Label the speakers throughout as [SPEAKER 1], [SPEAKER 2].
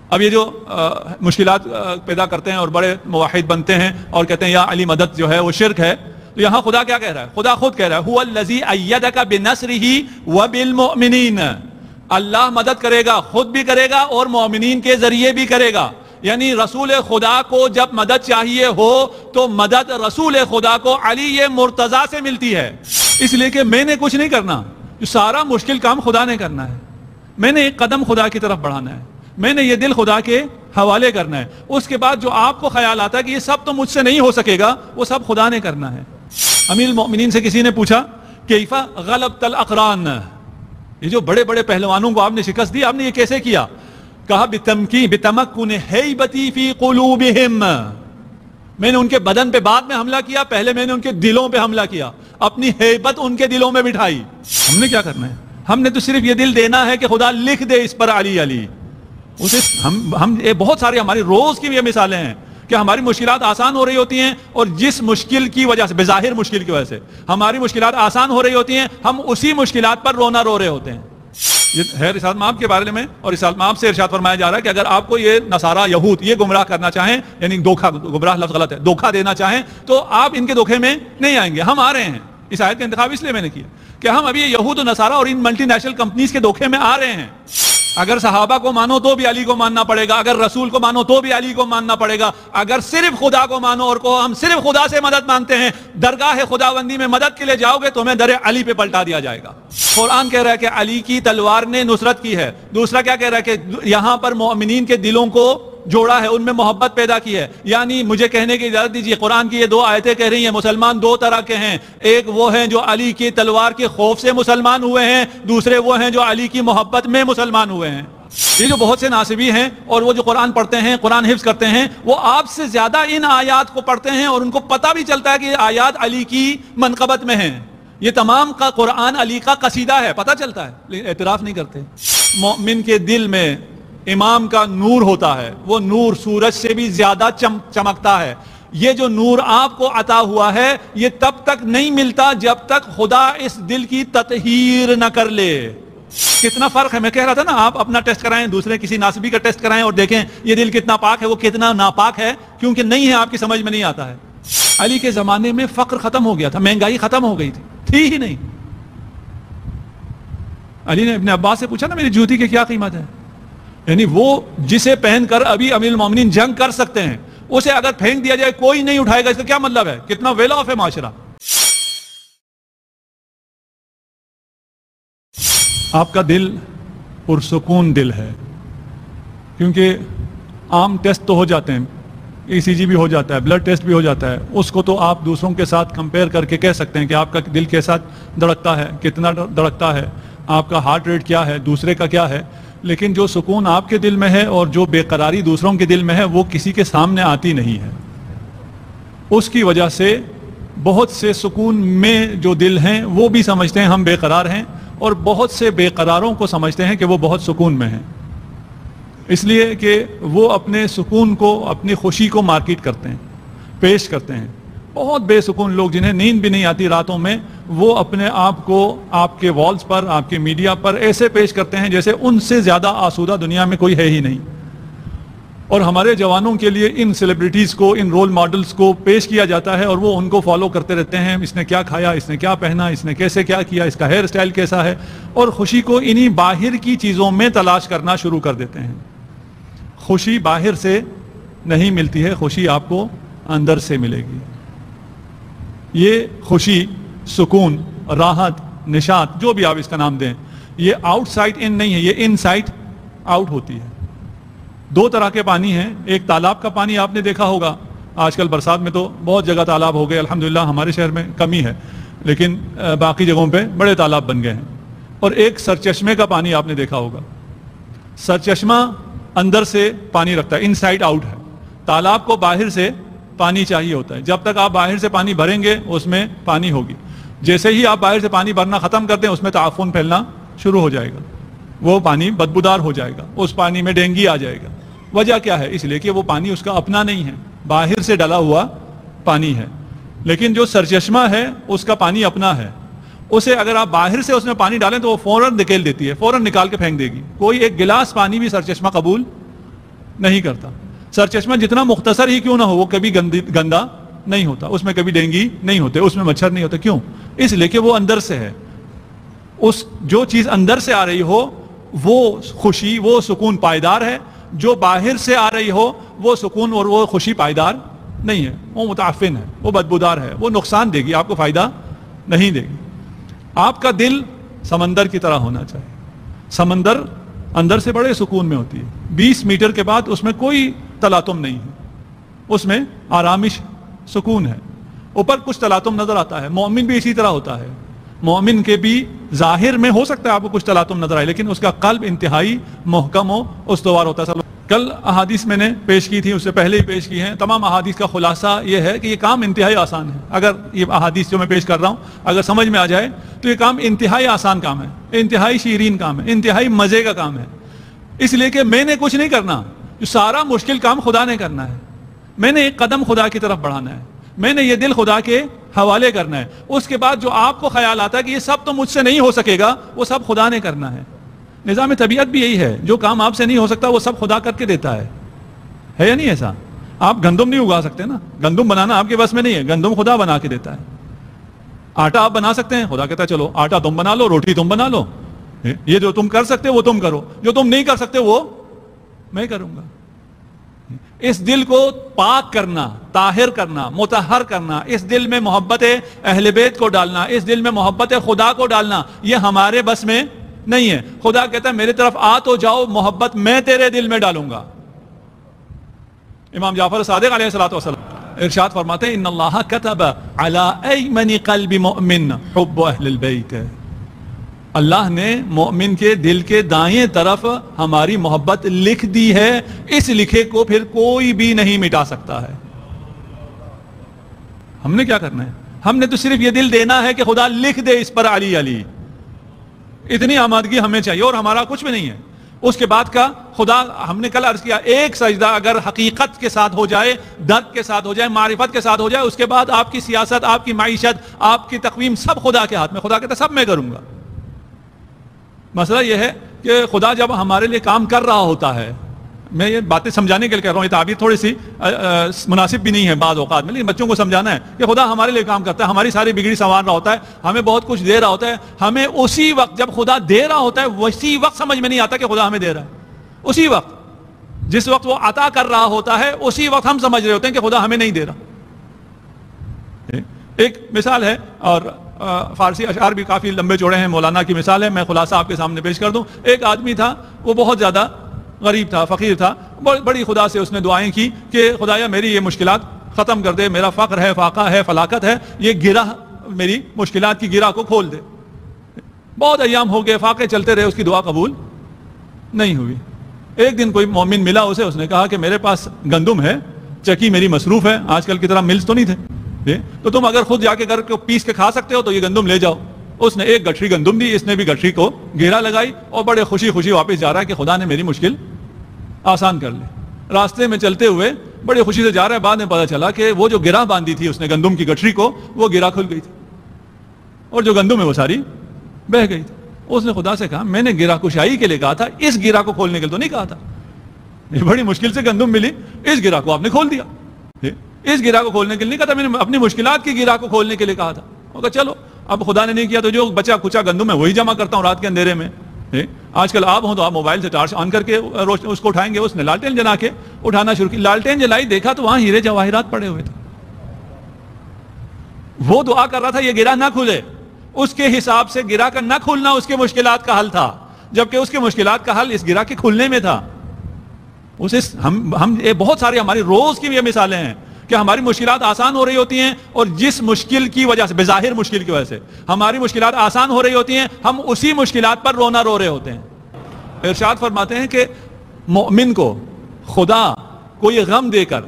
[SPEAKER 1] اب یہ جو مشکلات پیدا کرتے ہیں اور بڑے موحد بنتے ہیں اور کہتے ہیں یا علی مدد جو ہے وہ شرک ہے، تو یہاں خدا کیا کہہ رہا ہے؟ خدا خود کہہ رہا ہے هو الذی ایدک بنصرہ وبالمؤمنین، اللہ مدد کرے گا، خود بھی کرے گا اور مومنین کے ذریعے بھی کرے گا. یعنی رسول خدا کو جب مدد چاہیے ہو تو مدد رسول خدا کو علی مرتضیٰ سے ملتی ہے. اس لیے کہ میں نے کچھ نہیں کرنا، جو سارا مشکل کام خدا نے کرنا ہے. میں نے ایک قدم خدا کی طرف بڑھانا ہے، میں نے یہ دل خدا کے حوالے کرنا ہے. اس کے بعد جو آپ کو خیال آتا ہے کہ یہ سب تو مجھ سے نہیں ہو سکے گا، وہ سب خدا نے کرنا ہے. امیر المؤمنین سے کسی نے پوچھا کیف غلبت الاقران، یہ جو بڑے بڑے پہلوانوں کو آپ نے شکست دی، آپ نے یہ کیسے کیا؟ کہا بتمکن ہیبتی فی قلوبہم، میں نے ان کے بدن پہ بعد میں حملہ کیا، پہلے میں نے ان کے دلوں پہ حملہ کیا، اپنی ہیبت ان کے دلوں میں بٹھائی. ہم نے کیا کرنا ہے؟ ہم نے تو صرف یہ دل دینا ہے کہ خدا لکھ دے اس پر علی علی. اسے ہم بہت ساری ہماری روز کی بھی مثالیں ہیں کہ ہماری مشکلات آسان ہو رہی ہوتی ہیں، اور جس مشکل کی وجہ سے، بظاہر مشکل کی وجہ سے ہماری مشکلات آسان ہو رہی ہوتی ہیں، ہم اسی مشکلات پر رونا رو رہے ہوتے ہیں. یہ ہے رسالت مآب کے بارے میں، اور رسالت مآب سے ارشاد فرمایا جا رہا ہے کہ اگر آپ کو یہ نصارہ یہود یہ گمراہ کرنا چاہیں، یعنی دھوکہ، گمراہ لفظ غلط ہے، دھوکہ دینا چاہیں، تو آپ ان کے دھوکے میں نہیں آئیں گے. ہم آ رہے ہیں. اس آیت کا انتخاب اس لیے میں نے کیا کہ ہم ابھی یہود و نصارہ اور ان ملٹی نیشنل کمپنیز کے دھوکے میں آ رہے ہیں. اگر صحابہ کو مانو تو بھی علی کو ماننا پڑے گا، اگر رسول کو مانو تو بھی علی کو ماننا پڑے گا، اگر صرف خدا کو مانو اور کو ہم صرف خدا سے مدد مانگتے ہیں، درگاہ خداوندی میں مدد کے لیے جاؤ گے تو ہمیں در علی پہ پلٹا دیا جائے گا. قرآن کہہ رہا ہے کہ علی کی تلوار نے نصرت کی ہے. دوسرا کیا کہہ رہا ہے کہ یہاں پر مومنین کے دلوں کو جوڑا ہے، ان میں محبت پیدا کی ہے. یعنی مجھے کہنے کی اجازت دیجیے، قرآن کی یہ دو آیتیں کہہ رہی ہیں مسلمان دو طرح کے ہیں. ایک وہ ہیں جو علی کی تلوار کے خوف سے مسلمان ہوئے ہیں، دوسرے وہ ہیں جو علی کی محبت میں مسلمان ہوئے ہیں. یہ جو بہت سے ناصبی ہیں اور وہ جو قرآن پڑھتے ہیں، قرآن حفظ کرتے ہیں، وہ آپ سے زیادہ ان آیات کو پڑھتے ہیں اور ان کو پتہ بھی چلتا ہے کہ یہ آیات علی کی منقبت میں ہیں. یہ تمام کا قرآن علی کا قصیدہ ہے، پتہ چلتا ہے، لیکن اعتراف نہیں کرتے. مومن کے دل میں امام کا نور ہوتا ہے، وہ نور سورج سے بھی زیادہ چمکتا ہے. یہ جو نور آپ کو عطا ہوا ہے یہ تب تک نہیں ملتا جب تک خدا اس دل کی تطہیر نہ کر لے. کتنا فرق ہے. میں کہہ رہا تھا نا، آپ اپنا ٹیسٹ کرائیں، دوسرے کسی ناصبی کا ٹیسٹ کرائیں اور دیکھیں یہ دل کتنا پاک ہے، وہ کتنا ناپاک ہے، کیونکہ نہیں ہے، آپ کی سمجھ میں نہیں آتا ہے. علی کے زمانے میں فقر ختم ہو گیا تھا، مہنگائی ختم ہو گئی تھی ہی نہیں. علی نے ابن عباس سے پوچھا نا میری جوتی کی کیا قیمت ہے، یعنی وہ جسے پہن کر ابھی امیر المومنین جنگ کر سکتے ہیں، اسے اگر پھینک دیا جائے کوئی نہیں اٹھائے گا، اس کا کیا مطلب ہے؟ کتنا ویل آف ہے معاشرہ. آپ کا دل پرسکون دل ہے، کیونکہ عام ٹیسٹ تو ہو جاتے ہیں، ECG بھی ہو جاتا ہے، بلڈ ٹیسٹ بھی ہو جاتا ہے، اس کو تو آپ دوسروں کے ساتھ کمپیئر کر کے کہہ سکتے ہیں کہ آپ کا دل کیسا دھڑکتا ہے، کتنا دھڑکتا ہے، آپ کا ہارٹ ریٹ کیا ہے، دوسرے کا کیا ہے. لیکن جو سکون آپ کے دل میں ہے اور جو بے قراری دوسروں کے دل میں ہے وہ کسی کے سامنے آتی نہیں ہے. اس کی وجہ سے بہت سے سکون میں جو دل ہیں وہ بھی سمجھتے ہیں ہم بے قرار ہیں، اور بہت سے بے قراروں کو سمجھتے ہیں کہ وہ بہت سکون میں ہیں، اس لیے کہ وہ اپنے سکون کو، اپنی خوشی کو مارکیٹ کرتے ہیں، پیش کرتے ہیں. بہت بے سکون لوگ جنہیں نیند بھی نہیں آتی راتوں میں، وہ اپنے آپ کو آپ کے والز پر، آپ کے میڈیا پر ایسے پیش کرتے ہیں جیسے ان سے زیادہ آسودہ دنیا میں کوئی ہے ہی نہیں. اور ہمارے جوانوں کے لیے ان سیلیبریٹیز کو، ان رول ماڈلز کو پیش کیا جاتا ہے اور وہ ان کو فالو کرتے رہتے ہیں. اس نے کیا کھایا، اس نے کیا پہنا، اس نے کیسے کیا کیا، اس کا ہیئر سٹائل کیسا ہے، اور خوشی کو انہی باہر کی چیزوں میں تلاش کرنا شروع کر دیتے ہیں. خوشی باہر سے نہیں ملتی ہے، خوشی آپ کو اندر سے ملے گی. یہ خوشی، سکون، راحت، نشاط، جو بھی آپ اس کا نام دیں، یہ آؤٹ سائڈ ان نہیں ہے، یہ ان سائڈ آؤٹ ہوتی ہے. دو طرح کے پانی ہیں. ایک تالاب کا پانی آپ نے دیکھا ہوگا، آج کل برسات میں تو بہت جگہ تالاب ہو گئے، الحمدللہ ہمارے شہر میں کمی ہے، لیکن باقی جگہوں پہ بڑے تالاب بن گئے ہیں. اور ایک سرچشمے کا پانی آپ نے دیکھا ہوگا. سرچشمہ اندر سے پانی رکھتا ہے، ان سائڈ آؤٹ ہے. تالاب کو باہر سے پانی چاہیے ہوتا ہے. جب تک آپ باہر سے پانی بھریں گے اس میں پانی ہوگی. جیسے ہی آپ باہر سے پانی بھرنا ختم کر دیں اس میں تعفن پھیلنا شروع ہو جائے گا، وہ پانی بدبودار ہو جائے گا، اس پانی میں ڈینگی آ جائے گا. وجہ کیا ہے؟ اس لیے کہ وہ پانی اس کا اپنا نہیں ہے، باہر سے ڈلا ہوا پانی ہے. لیکن جو سرچشمہ ہے اس کا پانی اپنا ہے. اسے اگر آپ باہر سے اس میں پانی ڈالیں تو وہ فوراً دھکیل دیتی ہے، فوراً نکال کے پھینک دے گی. کوئی ایک گلاس پانی بھی سرچشمہ قبول نہیں کرتا. سر چشمہ جتنا مختصر ہی کیوں نہ ہو وہ کبھی گندا نہیں ہوتا, اس میں کبھی ڈینگی نہیں ہوتے, اس میں مچھر نہیں ہوتے. کیوں؟ اس لیے کہ وہ اندر سے ہے. اس جو چیز اندر سے آ رہی ہو وہ خوشی, وہ سکون پائیدار ہے. جو باہر سے آ رہی ہو وہ سکون اور وہ خوشی پائیدار نہیں ہے, وہ متعفن ہے, وہ بدبودار ہے, وہ نقصان دے گی, آپ کو فائدہ نہیں دے گی. آپ کا دل سمندر کی طرح ہونا چاہیے. سمندر اندر سے بڑے سکون میں ہوتی ہے, 20 میٹر کے بعد اس میں کوئی تلاطم نہیں ہے, اس میں آرامش سکون ہے. اوپر کچھ تلاطم نظر آتا ہے. مومن بھی اسی طرح ہوتا ہے. مومن کے بھی ظاہر میں ہو سکتا ہے آپ کو کچھ تلاطم نظر آئے, لیکن اس کا قلب انتہائی محکم و استوار ہوتا ہے. کل احادیث میں نے پیش کی تھی, اس سے پہلے ہی پیش کی ہیں. تمام احادیث کا خلاصہ یہ ہے کہ یہ کام انتہائی آسان ہے. اگر یہ احادیث جو میں پیش کر رہا ہوں اگر سمجھ میں آ جائے تو یہ کام انتہائی آسان کام ہے, انتہائی شیرین کام ہے, انتہائی مزے کا کام ہے. اس لیے کہ میں نے کچھ نہیں کرنا, جو سارا مشکل کام خدا نے کرنا ہے. میں نے ایک قدم خدا کی طرف بڑھانا ہے, میں نے یہ دل خدا کے حوالے کرنا ہے. اس کے بعد جو آپ کو خیال آتا ہے کہ یہ سب تو مجھ سے نہیں ہو سکے گا, وہ سب خدا نے کرنا ہے. نظام طبیعت بھی یہی ہے, جو کام آپ سے نہیں ہو سکتا وہ سب خدا کر کے دیتا ہے یا نہیں ایسا؟ آپ گندم نہیں اگا سکتے نا, گندم بنانا آپ کے بس میں نہیں ہے, گندم خدا بنا کے دیتا ہے. آٹا آپ بنا سکتے ہیں, خدا کہتا ہے چلو آٹا تم بنا لو, روٹی تم بنا لو, یہ جو تم کر سکتے وہ تم کرو, جو تم نہیں کر سکتے وہ میں کروں گا. اس دل کو پاک کرنا, طاہر کرنا, مطہر کرنا, اس دل میں محبت اہل بیت کو ڈالنا, اس دل میں محبت خدا کو ڈالنا, یہ ہمارے بس میں نہیں ہے. خدا کہتا ہے میرے طرف آ تو جاؤ, محبت میں تیرے دل میں ڈالوں گا. امام جعفر صادق علیہ الصلوۃ والسلام ارشاد فرماتے ہیں ان اللہ کتب علی ایمن قلب مؤمن حب اہل البیت. اللہ نے مومن کے دل کے دائیں طرف ہماری محبت لکھ دی ہے, اس لکھے کو پھر کوئی بھی نہیں مٹا سکتا ہے. ہم نے کیا کرنا ہے؟ ہم نے تو صرف یہ دل دینا ہے کہ خدا لکھ دے اس پر علی علی. اتنی آمادگی ہمیں چاہیے, اور ہمارا کچھ بھی نہیں ہے. اس کے بعد کا خدا, ہم نے کل عرض کیا, ایک سجدہ اگر حقیقت کے ساتھ ہو جائے, درد کے ساتھ ہو جائے, معرفت کے ساتھ ہو جائے, اس کے بعد آپ کی سیاست, آپ کی معیشت, آپ کی تقویم سب خدا کے ہاتھ میں. خدا کہتا ہے سب میں کروں گا. مسئلہ یہ ہے کہ خدا جب ہمارے لیے کام کر رہا ہوتا ہے, میں یہ باتیں سمجھانے کے لیے کہہ رہا ہوں, یہ تعبیر تھوڑی سی مناسب بھی نہیں ہے بعض اوقات میں, لیکن بچوں کو سمجھانا ہے کہ خدا ہمارے لیے کام کرتا ہے, ہماری ساری بگڑی سنوار رہا ہوتا ہے, ہمیں بہت کچھ دے رہا ہوتا ہے. ہمیں اسی وقت جب خدا دے رہا ہوتا ہے اسی وقت سمجھ میں نہیں آتا کہ خدا ہمیں دے رہا ہے. اسی وقت جس وقت وہ عطا کر رہا ہوتا ہے اسی وقت ہم سمجھ رہے ہوتے ہیں کہ خدا ہمیں نہیں دے رہا. ایک مثال ہے, اور فارسی اشعار بھی کافی لمبے چوڑے ہیں, مولانا کی مثال ہے, میں خلاصہ آپ کے سامنے پیش کر دوں. ایک آدمی تھا, وہ بہت زیادہ غریب تھا, فقیر تھا, بڑی خدا سے اس نے دعائیں کی کہ خدایا میری یہ مشکلات ختم کر دے, میرا فقر ہے, فاقہ ہے, فلاکت ہے, یہ گرہ, میری مشکلات کی گرہ کو کھول دے. بہت ایام ہو گئے, فاقے چلتے رہے, اس کی دعا قبول نہیں ہوئی. ایک دن کوئی مومن ملا اسے, اس نے کہا کہ میرے پاس گندم ہے, چکی میری مصروف ہے, آج کل کی طرح ملز تو نہیں تھے, تو تم اگر خود جا کے گھر کو پیس کے کھا سکتے ہو تو یہ گندم لے جاؤ. اس نے ایک گٹھری گندم دی, اس نے بھی گٹھری کو گھیرا لگائی, اور بڑے خوشی خوشی واپس جا رہا ہے کہ خدا نے میری مشکل آسان کر لی. راستے میں چلتے ہوئے بڑے خوشی سے جا رہا ہے, بعد میں پتا چلا کہ وہ جو گرہ باندھی تھی اس نے گندم کی گٹھری کو, وہ گرہ کھل گئی تھی, اور جو گندم ہے وہ ساری بہہ گئی تھی. اس نے خدا سے کہا میں نے گرہ کشائی کے لیے کہا تھا, اس گرہ کو کھولنے کے لیے تو نہیں کہا تھا. یہ بڑی مشکل سے گندم ملی, اس گرہ کو آپ نے کھول دیا. اس گرہ کو کھولنے کے لیے نہیں کہا تھا, میں نے اپنی مشکلات کی گرہ کو کھولنے کے لیے کہا تھا. وہ کہا چلو اب خدا نے نہیں کیا تو جو بچا کچا گندم ہے وہی جمع کرتا ہوں رات کے اندھیرے میں. آج کل آپ ہوں تو آپ موبائل سے ٹارچ آن کر کے اس کو اٹھائیں گے. اس نے لالٹین جلا کے اٹھانا شروع کی, لالٹین جلائی, دیکھا تو وہاں ہیرے جواہرات پڑے ہوئے تھے. وہ دعا کر رہا تھا یہ گرہ نہ کھلے, اس کے حساب سے گرہ کا نہ کھلنا اس کے مشکلات کا حل تھا, جبکہ اس کے مشکلات کا حل اس گرہ کے کھلنے میں تھا. ہم بہت ساری ہماری روز کی یہ مثالیں ہیں کہ ہماری مشکلات آسان ہو رہی ہوتی ہیں, اور جس مشکل کی وجہ سے, بظاہر مشکل کی وجہ سے ہماری مشکلات آسان ہو رہی ہوتی ہیں, ہم اسی مشکلات پر رونا رو رہے ہوتے ہیں. ارشاد فرماتے ہیں کہ مومن کو خدا کوئی غم دے کر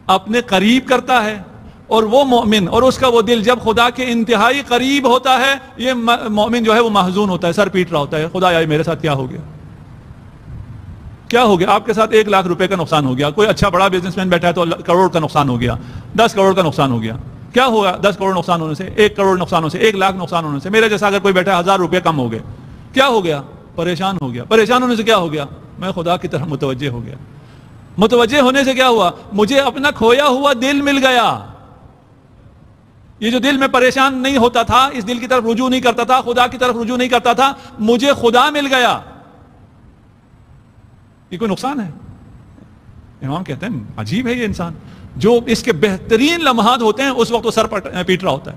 [SPEAKER 1] اپنے قریب کرتا ہے, اور وہ مومن اور اس کا وہ دل جب خدا کے انتہائی قریب ہوتا ہے, یہ مومن جو ہے وہ محزون ہوتا ہے, سر پیٹ رہا ہوتا ہے, خدا یا میرے ساتھ کیا ہو گیا, کیا ہو گیا. آپ کے ساتھ 1 لاکھ روپے کا نقصان ہو گیا, کوئی اچھا بڑا بزنس مین بیٹھا ہے تو کروڑ کا نقصان ہو گیا, 10 کروڑ کا نقصان ہو گیا. کیا ہوا 10 کروڑ نقصان ہونے سے, 1 کروڑ نقصان ہونے سے, 1 لاکھ نقصان ہونے سے؟ میرے جیسا اگر کوئی بیٹھا 1000 روپے کم ہو گئے, کیا ہو گیا؟ پریشان ہو گیا. پریشان ہونے سے کیا ہو گیا؟ میں خدا کی طرف متوجہ ہو گیا. متوجہ ہونے سے کیا ہوا؟ مجھے اپنا کھویا ہوا دل مل گیا. یہ جو دل میں پریشان نہیں ہوتا تھا، اس دل کی طرف رجوع نہیں کرتا تھا، خدا کی طرف رجوع نہیں کرتا تھا، مجھے خدا مل گیا. یہ کوئی نقصان ہے؟ امام کہتے ہیں عجیب ہے یہ انسان، جو اس کے بہترین لمحات ہوتے ہیں اس وقت وہ سر پیٹ رہا ہوتا ہے،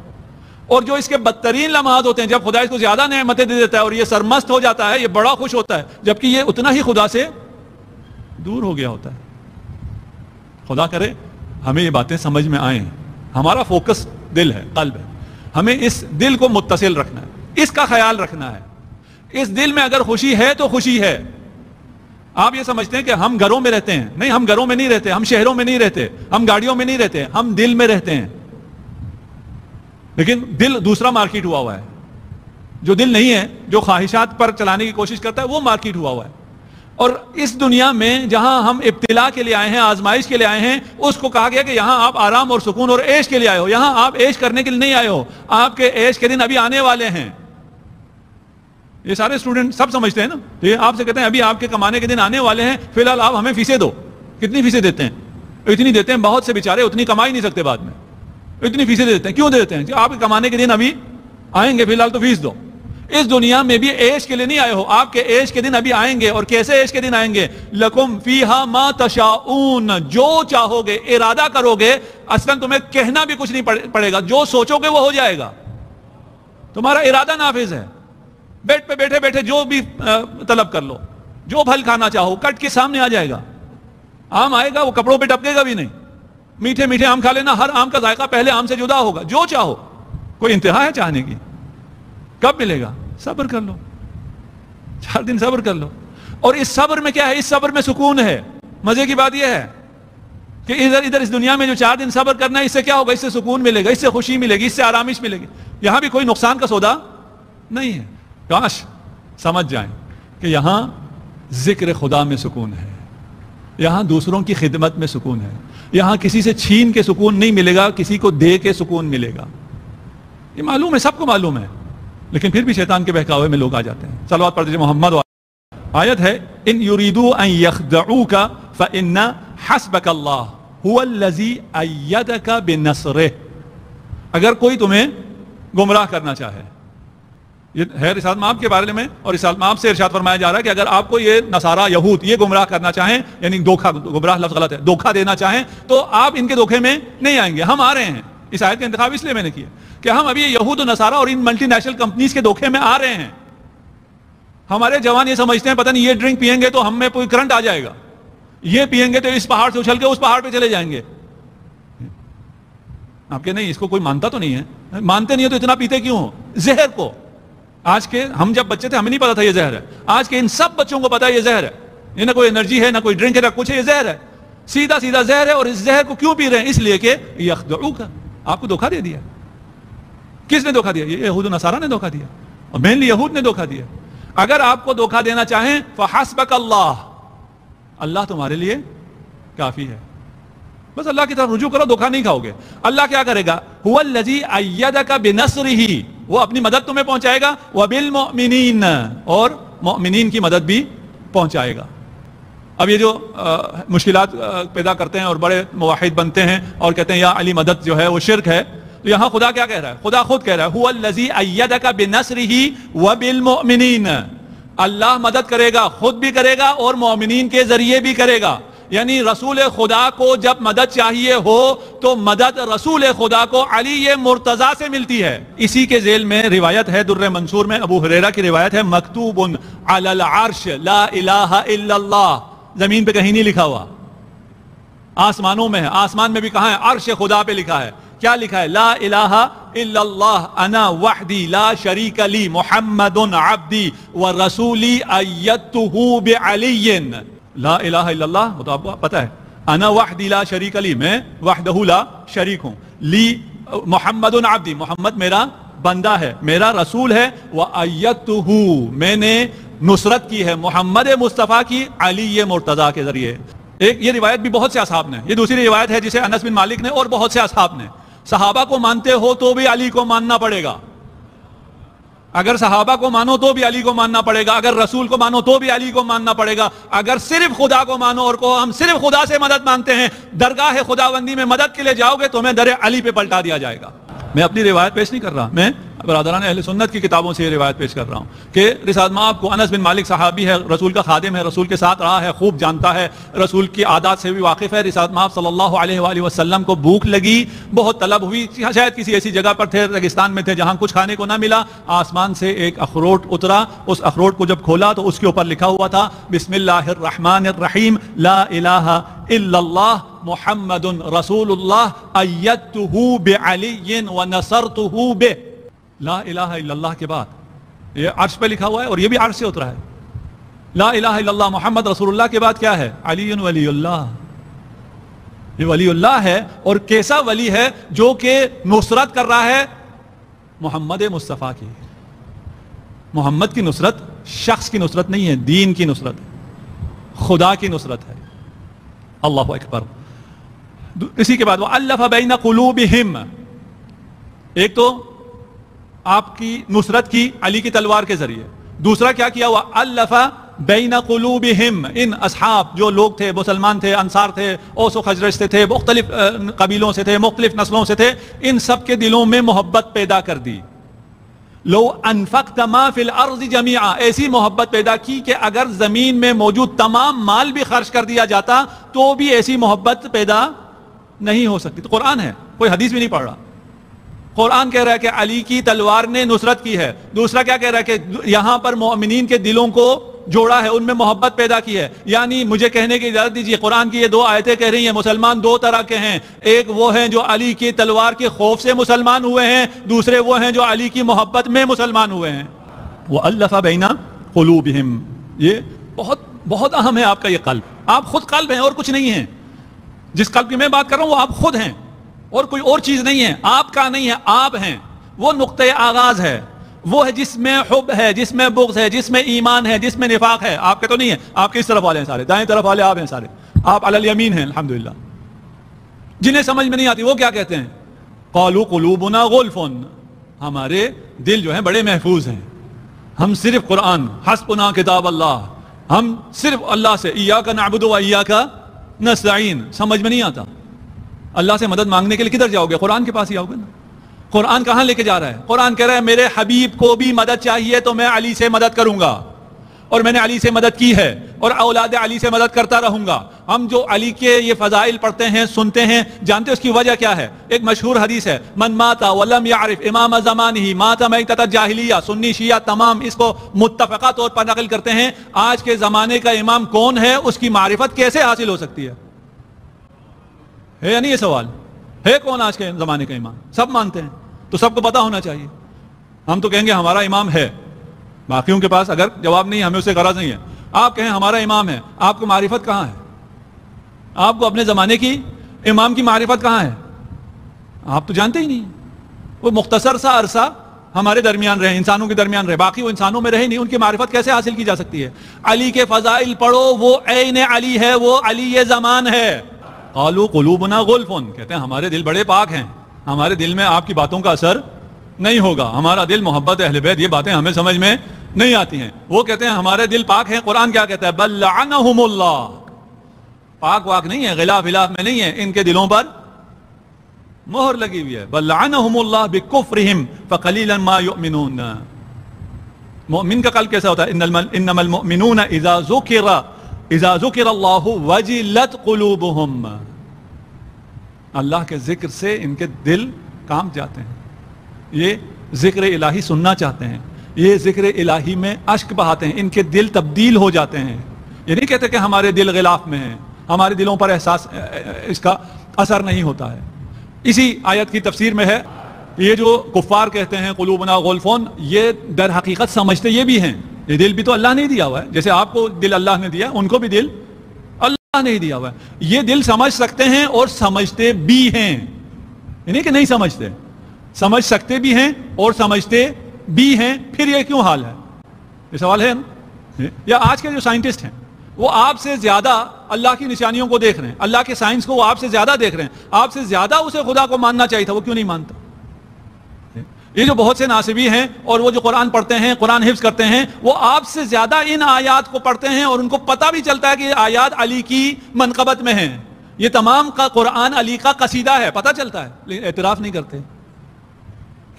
[SPEAKER 1] اور جو اس کے بدترین لمحات ہوتے ہیں جب خدا اس کو زیادہ نعمتیں دے دیتا ہے اور یہ سرمست ہو جاتا ہے، یہ بڑا خوش ہوتا ہے، جبکہ یہ اتنا ہی خدا سے دور ہو گیا ہوتا ہے. خدا کرے ہمیں یہ باتیں سمجھ میں آئیں. ہمارا فوکس دل ہے، قلب ہے. ہمیں اس دل کو متصل رکھنا ہے، اس کا خیال رکھنا ہے. اس دل میں اگر خوشی ہے تو خوشی ہے. آپ یہ سمجھتے ہیں کہ ہم گھروں میں رہتے ہیں. نہیں، ہم گھروں میں نہیں رہتے، ہم شہروں میں نہیں رہتے، ہم گاڑیوں میں نہیں رہتے، ہم دل میں رہتے ہیں. لیکن دل دوسرا مارکیٹ ہوا ہوا ہے. جو دل نہیں ہے، جو خواہشات پر چلانے کی کوشش کرتا ہے، وہ مارکیٹ ہوا ہوا ہے. اور اس دنیا میں جہاں ہم ابتلا کے لیے آئے ہیں، آزمائش کے لیے آئے ہیں، اس کو کہا گیا کہ یہاں آپ آرام اور سکون اور عیش کے لیے آئے ہو. یہاں آپ عیش کرنے کے لیے نہیں آئے ہو، آپ کے عیش کے دن ابھی آنے والے ہیں. یہ سارے اسٹوڈنٹ سب سمجھتے ہیں نا. تو یہ آپ سے کہتے ہیں ابھی آپ کے کمانے کے دن آنے والے ہیں، فی الحال آپ ہمیں فیسیں دو. کتنی فیسیں دیتے ہیں؟ اتنی دیتے ہیں. بہت سے بیچارے اتنی کما ہی نہیں سکتے بعد میں، اتنی فیسیں دیتے ہیں. کیوں دیتے ہیں؟ آپ کے کمانے کے دن ابھی آئیں گے، فی الحال تو فیس دو. اس دنیا میں بھی عیش کے لیے نہیں آئے ہو، آپ کے عیش کے دن ابھی آئیں گے. اور کیسے عیش کے دن آئیں گے؟ لکم فیہا ما تشاؤون، جو چاہو گے، ارادہ کرو گے. اصلا تمہیں کہنا بھی کچھ نہیں پڑے گا، جو سوچو گے وہ ہو جائے گا. تمہارا ارادہ نافذ ہے. بیڈ پہ بیٹھے بیٹھے جو بھی طلب کر لو، جو پھل کھانا چاہو کٹ کے سامنے آ جائے گا. آم آئے گا، وہ کپڑوں پہ ٹپکے گا بھی نہیں. میٹھے میٹھے آم کھا لینا، ہر آم کا ذائقہ پہلے آم سے جدا ہوگا. جو چاہو، کوئی انتہا ہے چاہنے کی؟ کب ملے گا؟ صبر کر لو، 4 دن صبر کر لو. اور اس صبر میں کیا ہے؟ اس صبر میں سکون ہے. مزے کی بات یہ ہے کہ ادھر اس دنیا میں جو 4 دن صبر کرنا ہے، اس سے کیا ہوگا؟ اس سے سکون ملے گا، اس سے خوشی ملے گی، اس سے آرامش ملے گی. یہاں بھی کوئی نقصان کا سودا نہیں ہے. کاش سمجھ جائیں کہ یہاں ذکر خدا میں سکون ہے، یہاں دوسروں کی خدمت میں سکون ہے، یہاں کسی سے چھین کے سکون نہیں ملے گا، کسی کو دے کے سکون ملے گا. یہ معلوم ہے، سب کو معلوم ہے، لیکن پھر بھی شیطان کے بہکاوے میں لوگ آ جاتے ہیں. صلوات پڑھ دیجئے محمد. آیت ہے ان یریدوا ان یخدعوک فان حسبک اللہ هو الذی ایدک بنصرہ. اگر کوئی تمہیں گمراہ کرنا چاہے، یہ ہے رسالت مآب کے بارے میں، اور رسالت مآب سے ارشاد فرمایا جا رہا ہے کہ اگر آپ کو یہ نصارہ یہود یہ گمراہ کرنا چاہیں، یعنی دھوکہ، گمراہ لفظ غلط ہے، دھوکہ دینا چاہیں، تو آپ ان کے دھوکے میں نہیں آئیں گے. ہم آ رہے ہیں. اس آیت کا انتخاب اس لیے میں نے کیا کہ ہم ابھی یہود و نصارہ اور ان ملٹی نیشنل کمپنیز کے دھوکے میں آ رہے ہیں. ہمارے جوان یہ سمجھتے ہیں پتہ نہیں یہ ڈرنک پئیں گے تو ہم میں کوئی کرنٹ آ جائے گا، یہ پئیں گے تو اس پہاڑ سے اچھل کے اس پہاڑ پہ چلے جائیں گے. آپ کہ نہیں، اس کو کوئی مانتا تو نہیں ہے. مانتے نہیں ہے تو اتنا پیتے کیوں ہو؟ زہر کو آج کے، ہم جب بچے تھے ہمیں نہیں پتا تھا یہ زہر ہے. آج کے ان سب بچوں کو پتا ہے یہ زہر ہے. یہ نہ کوئی انرجی ہے، نہ کوئی ڈرنک ہے، نہ کچھ ہے، یہ زہر ہے. سیدھا سیدھا زہر ہے. اور اس زہر کو کیوں پی رہے ہیں؟ اس لیے کہ یخدعوک، آپ کو دھوکہ دے دیا. کس نے دھوکہ دیا؟ یہ یہود و نصارہ نے دھوکہ دیا، اور مینلی یہود نے دھوکہ دیا. اگر آپ کو دھوکہ دینا چاہیں فحسبک اللہ، اللہ تمہارے لیے کافی ہے. بس اللہ کی طرف رجوع کرو، دھوکہ نہیں کھاؤ گے. اللہ کیا کرے گا؟ هو الذی ایدک بنصرہ، وہ اپنی مدد تمہیں پہنچائے گا. وبالمؤمنین، اور مؤمنین کی مدد بھی پہنچائے گا. اب یہ جو مشکلات پیدا کرتے ہیں اور بڑے موحد بنتے ہیں اور کہتے ہیں یا علی مدد جو ہے وہ شرک ہے، تو یہاں خدا کیا کہہ رہا ہے؟ خدا خود کہہ رہا ہے هو الذی ایدک بنصرہ وبالمؤمنین. اللہ مدد کرے گا، خود بھی کرے گا اور مومنین کے ذریعے بھی کرے گا. یعنی رسول خدا کو جب مدد چاہیے ہو تو مدد رسول خدا کو علی مرتضیٰ سے ملتی ہے. اسی کے ذیل میں روایت ہے در منصور میں، ابو ہریرہ کی روایت ہے، مکتوب علی العرش لا الہ الا اللہ. زمین پہ کہیں نہیں لکھا ہوا، آسمانوں میں ہے. آسمان میں بھی کہاں ہے؟ عرش خدا پہ لکھا ہے. کیا لکھا ہے؟ لا الہ الا اللہ انا وحدی لا شریک لی محمد عبدی ورسولی ایدتہ بعلی. لا الہ الا اللہ، وہ تو آپ کو پتہ ہے. انا وحدی لا شریک لی، میں وحدہ لا شریک ہوں. لی محمد عبدی، محمد میرا بندہ ہے، میرا رسول ہے. وایدتہ، میں نے نصرت کی ہے محمد مصطفیٰ کی علی مرتضیٰ کے ذریعے. ایک یہ روایت بھی بہت سے اصحاب نے، یہ دوسری روایت ہے جسے انس بن مالک نے اور بہت سے اصحاب نے. صحابہ کو مانتے ہو تو بھی علی کو ماننا پڑے گا. اگر صحابہ کو مانو تو بھی علی کو ماننا پڑے گا, اگر رسول کو مانو تو بھی علی کو ماننا پڑے گا, اگر صرف خدا کو مانو اور کہو ہم صرف خدا سے مدد مانگتے ہیں, درگاہ خداوندی میں مدد کے لیے جاؤ گے تو تمہیں در علی پہ پلٹا دیا جائے گا. میں اپنی روایت پیش نہیں کر رہا, میں برادران اہل سنت کی کتابوں سے یہ روایت پیش کر رہا ہوں کہ رسالت مآب کو انس بن مالک صحابی ہے, رسول کا خادم ہے, رسول کے ساتھ رہا ہے, خوب جانتا ہے, رسول کی عادات سے بھی واقف ہے. رسالت مآب صلی اللہ علیہ وآلہ وسلم کو بھوک لگی, بہت طلب ہوئی, شاید کسی ایسی جگہ پر تھے, ریگستان میں تھے جہاں کچھ کھانے کو نہ ملا. آسمان سے ایک اخروٹ اترا, اس اخروٹ کو جب کھولا تو اس کے اوپر لکھا ہوا تھا بسم اللہ الرحمن الرحیم لا الہ الا اللہ محمد رسول اللہ ایدتہ بعلی ونصرتہ بہ. لا الہ الا اللہ کے بعد یہ عرش پہ لکھا ہوا ہے اور یہ بھی عرش سے اترا ہے. لا الہ الا اللہ محمد رسول اللہ کے بعد کیا ہے؟ علی ولی اللہ. یہ ولی اللہ ہے, اور کیسا ولی ہے؟ جو کہ نصرت کر رہا ہے محمد مصطفیٰ کی. محمد کی نصرت شخص کی نصرت نہیں ہے, دین کی نصرت ہے, خدا کی نصرت ہے. اللہ اکبر. اسی کے بعد وَأَلَّفَ بَيْنَ قُلُوبِهِمْ, ایک تو آپ کی نصرت کی علی کی تلوار کے ذریعے, دوسرا کیا کیا ہوا وَأَلَّفَ بَيْنَ قُلُوبِهِمْ, ان اصحاب جو لوگ تھے, مسلمان تھے, انصار تھے, اوس و خزرج سے تھے, مختلف قبیلوں سے تھے, مختلف نسلوں سے تھے, ان سب کے دلوں میں محبت پیدا کر دی. لو انفقت ما فی الارض جمیعا, ایسی محبت پیدا کی کہ اگر زمین میں موجود تمام مال بھی خرچ کر دیا جاتا تو بھی ایسی محبت پیدا نہیں ہو سکتی. تو قرآن ہے, کوئی حدیث بھی نہیں پڑھ رہا. قرآن کہہ رہا ہے کہ علی کی تلوار نے نصرت کی ہے. دوسرا کیا کہہ رہا ہے کہ یہاں پر مومنین کے دلوں کو جوڑا ہے, ان میں محبت پیدا کی ہے. یعنی مجھے کہنے کی اجازت دیجیے, قرآن کی یہ دو آیتیں کہہ رہی ہیں مسلمان دو طرح کے ہیں. ایک وہ ہیں جو علی کی تلوار کے خوف سے مسلمان ہوئے ہیں, دوسرے وہ ہیں جو علی کی محبت میں مسلمان ہوئے ہیں. وَأَلَّفَ بَيْنَ قُلُوبِهِمْ, یہ بہت بہت اہم ہے. آپ کا یہ قلب, آپ خود قلب ہیں اور کچھ نہیں ہیں. جس قلب کی میں بات کر رہا ہوں وہ آپ خود ہیں اور کوئی اور چیز نہیں ہے, آپ کا نہیں ہے, آپ ہیں. وہ نقطۂ آغاز ہے, وہ ہے جس میں حب ہے, جس میں بغض ہے, جس میں ایمان ہے, جس میں نفاق ہے. آپ کے تو نہیں ہے. آپ کس طرف والے ہیں؟ سارے دائیں طرف والے آپ ہیں سارے. آپ علی الیمین ہیں الحمدللہ. جنہیں سمجھ میں نہیں آتی وہ کیا کہتے ہیں؟ قالوا قلوبنا غلف, ہمارے دل جو ہیں بڑے محفوظ ہیں, ہم صرف قرآن, حسبنا کتاب اللہ, ہم صرف اللہ سے ایاک نعبد و ایاک نستعین. سمجھ میں نہیں آتا. اللہ سے مدد مانگنے کے لیے کدھر جاؤ گے؟ قرآن کے پاس ہی آؤ گے نا. قرآن کہاں لے کے جا رہا ہے؟ قرآن کہہ رہا ہے میرے حبیب کو بھی مدد چاہیے تو میں علی سے مدد کروں گا, اور میں نے علی سے مدد کی ہے, اور اولاد علی سے مدد کرتا رہوں گا. ہم جو علی کے یہ فضائل پڑھتے ہیں, سنتے ہیں, جانتے ہیں اس کی وجہ کیا ہے؟ ایک مشہور حدیث ہے, من مات ولم يعرف امام زمانہ مات میتۃ الجاہلیہ. سنی شیعہ تمام اس کو متفقہ طور پر نقل کرتے ہیں. آج کے زمانے کا امام کون ہے, اس کی معرفت کیسے حاصل ہو سکتی ہے یا نہیں؟ یہ سوال ہے, کون آج کے زمانے کا امام؟ سب مانتے ہیں تو سب کو پتا ہونا چاہیے. ہم تو کہیں گے ہمارا امام ہے, باقیوں کے پاس اگر جواب نہیں, ہمیں اس سے غرض نہیں ہے. آپ کہیں ہمارا امام ہے, آپ کو معرفت کہاں ہے؟ آپ کو اپنے زمانے کی امام کی معرفت کہاں ہے؟ آپ تو جانتے ہی نہیں. وہ مختصر سا عرصہ ہمارے درمیان رہے, انسانوں کے درمیان رہے, باقی وہ انسانوں میں رہے نہیں. ان کی معرفت کیسے حاصل کی جا سکتی ہے؟ علی کے فضائل پڑھو, وہ عین علی ہے, وہ علی زمان ہے. قالوا قلوبنا غلف, کہتے ہیں ہمارے دل بڑے پاک ہیں, ہمارے دل میں آپ کی باتوں کا اثر نہیں ہوگا, ہمارا دل محبت اہل بیت, یہ باتیں ہمیں سمجھ میں نہیں آتی ہیں. وہ کہتے ہیں ہمارے دل پاک ہیں. قرآن کیا کہتا ہے؟ بل لعنہم اللہ. پاک واک نہیں ہے, غلاف غلاف میں نہیں ہے, ان کے دلوں پر مہر لگی ہوئی ہے. بل لعنہم اللہ بکفرہم فقلیلا ما یؤمنون. مومن کا قلب کیسا ہوتا ہے؟ انما المؤمنون اذا ذکر اللہ وجلت قلوبہم. اللہ کے ذکر سے ان کے دل کانپ جاتے ہیں, یہ ذکر الہی سننا چاہتے ہیں, یہ ذکر الہی میں اشک بہاتے ہیں, ان کے دل تبدیل ہو جاتے ہیں. یہ نہیں کہتے کہ ہمارے دل غلاف میں ہیں, ہمارے دلوں پر احساس اس کا اثر نہیں ہوتا ہے. اسی آیت کی تفسیر میں ہے, یہ جو کفار کہتے ہیں قلوبنا غلفون, یہ در حقیقت سمجھتے یہ بھی ہیں, یہ دل بھی تو اللہ نے دیا ہوا ہے. جیسے آپ کو دل اللہ نے دیا, ان کو بھی دل اللہ نے دیا ہوا ہے. یہ دل سمجھ سکتے ہیں اور سمجھتے بھی ہیں, یعنی کہ نہیں سمجھتے, سمجھ سکتے بھی ہیں اور سمجھتے بھی ہیں. پھر یہ کیوں حال ہے؟ یہ سوال ہے نا. یا آج کے جو سائنٹسٹ ہیں وہ آپ سے زیادہ اللہ کی نشانیوں کو دیکھ رہے ہیں, اللہ کے سائنس کو وہ آپ سے زیادہ دیکھ رہے ہیں, آپ سے زیادہ اسے خدا کو ماننا چاہیے تھا, وہ کیوں نہیں مانتا؟ یہ جو بہت سے ناصبی ہیں اور وہ جو قرآن پڑھتے ہیں، قرآن حفظ کرتے ہیں، وہ آپ سے زیادہ ان آیات کو پڑھتے ہیں اور ان کو پتہ بھی چلتا ہے کہ یہ آیات علی کی منقبت میں ہیں، یہ تمام کا قرآن علی کا قصیدہ ہے، پتہ چلتا ہے، لیکن اعتراف نہیں کرتے۔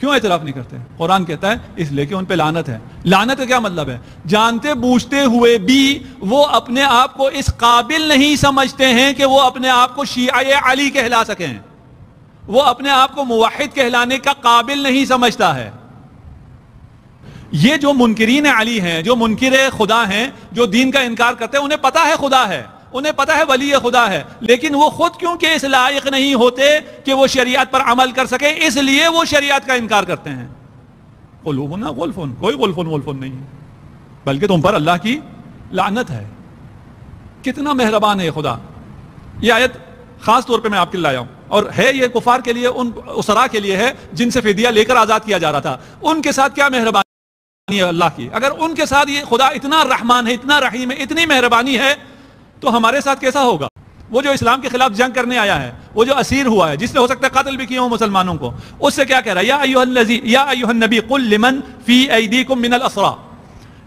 [SPEAKER 1] کیوں اعتراف نہیں کرتے؟ قرآن کہتا ہے اس لیے کہ ان پہ لعنت ہے۔ لعنت کا کیا مطلب ہے؟ جانتے بوجھتے ہوئے بھی وہ اپنے آپ کو اس قابل نہیں سمجھتے ہیں کہ وہ اپنے آپ کو شیعہ علی کہلا سکیں، وہ اپنے آپ کو موحد کہلانے کا قابل نہیں سمجھتا ہے۔ یہ جو منکرین علی ہیں، جو منکر خدا ہیں، جو دین کا انکار کرتے ہیں، انہیں پتہ ہے خدا ہے، انہیں پتہ ہے ولی خدا ہے، لیکن وہ خود کیونکہ اس لائق نہیں ہوتے کہ وہ شریعت پر عمل کر سکیں، اس لیے وہ شریعت کا انکار کرتے ہیں۔ قلوبنا غلف، کوئی غلف نہیں ہے، بلکہ تم پر اللہ کی لعنت ہے۔ کتنا مہربان ہے خدا۔ یہ آیت خاص طور پہ میں آپ کے لیے لایا ہوں، اور ہے یہ کفار کے لیے، ان اسرا کے لیے ہے جن سے فدیہ لے کر آزاد کیا جا رہا تھا۔ ان کے ساتھ کیا مہربانی ہے اللہ کی! اگر ان کے ساتھ یہ خدا اتنا رحمان ہے، اتنا رحیم ہے، اتنی مہربانی ہے، تو ہمارے ساتھ کیسا ہوگا؟ وہ جو اسلام کے خلاف جنگ کرنے آیا ہے، وہ جو اسیر ہوا ہے، جس نے ہو سکتا ہے قتل بھی کیا ہو مسلمانوں کو، اس سے کیا کہہ رہا ہے؟ یا ایھا النبی قل لمن فی ایدیکم من الاسرى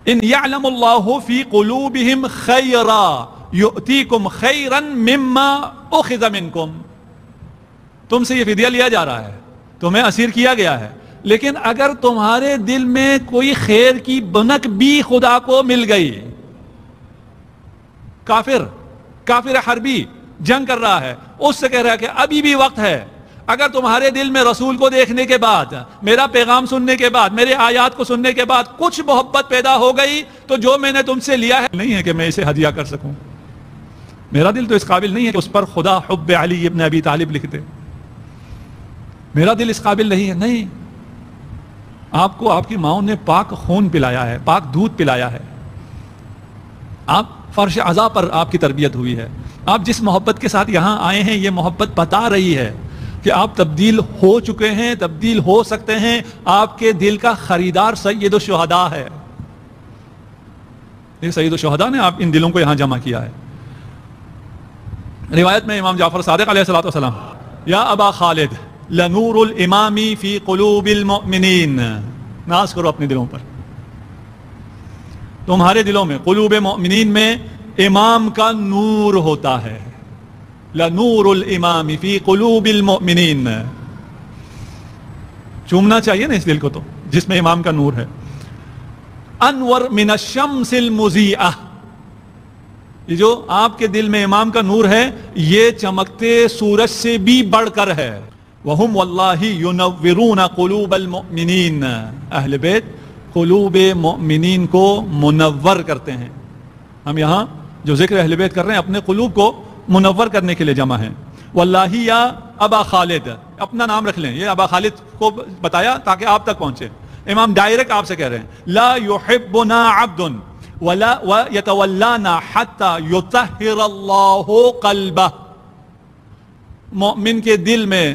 [SPEAKER 1] ان یعلم اللہ فی قلوبہم خیرا یؤتیکم خیرا مما اخذ منکم۔ تم سے یہ فدیہ لیا جا رہا ہے، تمہیں اسیر کیا گیا ہے، لیکن اگر تمہارے دل میں کوئی خیر کی بنک بھی خدا کو مل گئی، کافر حربی جنگ کر رہا ہے، اس سے کہہ رہا ہے کہ ابھی بھی وقت ہے، اگر تمہارے دل میں رسول کو دیکھنے کے بعد، میرا پیغام سننے کے بعد، میرے آیات کو سننے کے بعد کچھ محبت پیدا ہو گئی، تو جو میں نے تم سے لیا ہے نہیں ہے کہ میں اسے ہدیہ کر سکوں۔ میرا دل تو اس قابل نہیں ہے کہ اس پر خدا حب علی ابن ابی طالب لکھ دے، میرا دل اس قابل نہیں ہے۔ نہیں، آپ کو آپ کی ماؤں نے پاک خون پلایا ہے، پاک دودھ پلایا ہے، آپ فرش عزا پر آپ کی تربیت ہوئی ہے، آپ جس محبت کے ساتھ یہاں آئے ہیں، یہ محبت بتا رہی ہے کہ آپ تبدیل ہو چکے ہیں، تبدیل ہو سکتے ہیں۔ آپ کے دل کا خریدار سید الشہداء ہے، یہ سید الشہداء نے آپ ان دلوں کو یہاں جمع کیا ہے۔ روایت میں امام جعفر صادق علیہ الصلوۃ والسلام، یا ابا خالد لنور الامام فی قلوب المؤمنین، ناز کرو اپنے دلوں پر، تمہارے دلوں میں، قلوب مؤمنین میں امام کا نور ہوتا ہے۔ لنور الامام فی قلوب المؤمنین، چومنا چاہیے نا اس دل کو تو جس میں امام کا نور ہے۔ انور من الشمس المضیئہ، یہ جو آپ کے دل میں امام کا نور ہے، یہ چمکتے سورج سے بھی بڑھ کر ہے۔ وَهُمْ وَاللَّهِ يُنَوِّرُونَ قُلُوبَ الْمُؤْمِنِينَ، اہل بیت قلوب مؤمنین کو منور کرتے ہیں۔ ہم یہاں جو ذکر اہل بیت کر رہے ہیں، اپنے قلوب کو منور کرنے کے لیے جمع ہیں۔ واللہ یا ابا خالد، اپنا نام رکھ لیں، یہ ابا خالد کو بتایا تاکہ آپ تک پہنچے۔ امام ڈائریکٹ آپ سے کہہ رہے ہیں، لا يحبنا عبد ولا يتولانا حتى يطهر الله قلبه، مومن کے دل میں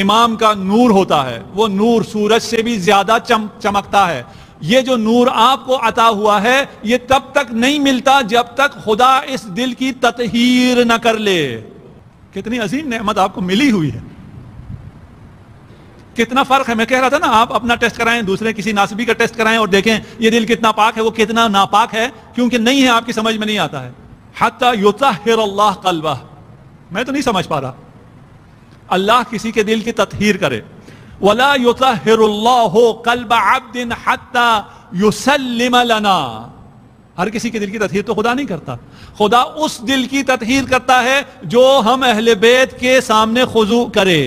[SPEAKER 1] امام کا نور ہوتا ہے، وہ نور سورج سے بھی زیادہ چمکتا ہے۔ یہ جو نور آپ کو عطا ہوا ہے، یہ تب تک نہیں ملتا جب تک خدا اس دل کی تطہیر نہ کر لے۔ کتنی عظیم نعمت آپ کو ملی ہوئی ہے، کتنا فرق ہے۔ میں کہہ رہا تھا نا، آپ اپنا ٹیسٹ کرائیں، دوسرے کسی ناسبی کا ٹیسٹ کرائیں اور دیکھیں یہ دل کتنا پاک ہے، وہ کتنا ناپاک ہے، کیونکہ نہیں ہے، آپ کی سمجھ میں نہیں آتا ہے۔ حتی یطہر اللہ قلبہ، میں تو نہیں سمجھ پا رہا، اللہ کسی کے دل کی تطہیر کرے۔ ولا يطهر الله قلب عبد حتى يسلم لنا، ہر کسی کے دل کی تطہیر تو خدا نہیں کرتا، خدا اس دل کی تطہیر کرتا ہے جو ہم اہل بیت کے سامنے خضوع کرے،